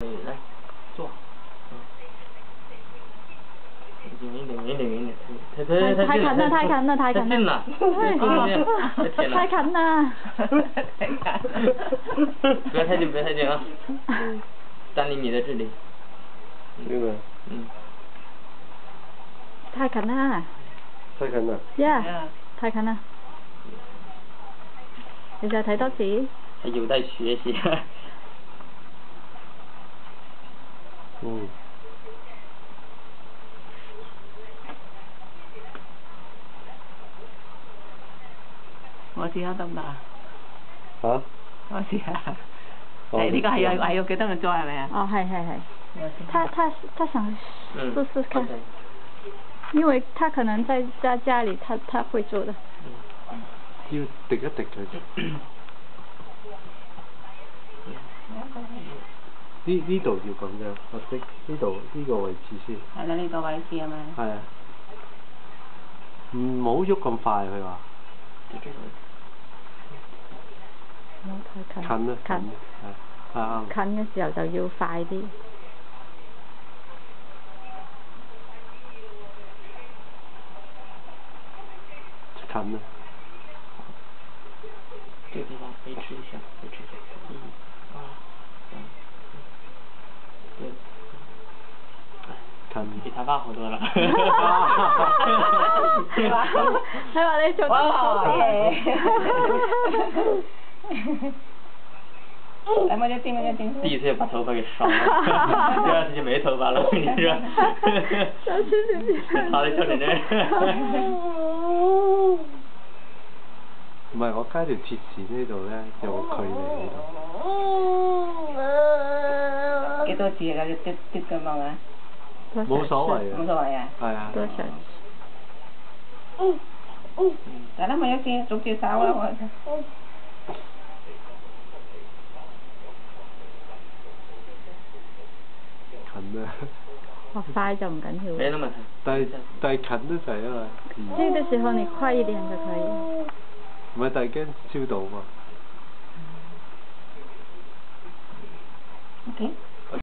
来，坐。远一点，远一点，远一点。太近了，太近了。太近了。不要太近，不要太近啊！3厘米的距离。这个。太近啦。太近啦。Yeah， 太近啦。你再睇多次。還有待學習。我試下得唔得啊？嚇？我試下。呢個係要幾多個鐘係咪啊？哦，係。他想試試看，因為他可能在家裡他會做的。要滴一滴佢。呢度要咁樣，或者呢度呢個位置先。係啦，呢個位置係咪？係啊。唔好喐咁快，佢話。唔好太近。近啊！係。近嘅時候就要快啲。近啊！這個地方維持一下，維持一下。對。比他爸好多了。佢話你做得好。來，摸隻丁。第一次把頭髮給燒了，第二次就沒頭髮了，我跟你說。小心點。好的，小點點。唔係，我加條鐵線呢度咧，有個距離呢度。幾多字啊？啲咁樣啊？冇所謂啊。冇所謂啊。係啊。多少？嚟啦，咪有先，逐字手啦，我。近啊！快就唔緊要。沒那麼近。但係近都滯啊嘛。這個時候你快一點就可以。唔係，但係驚燒到嘛。OK。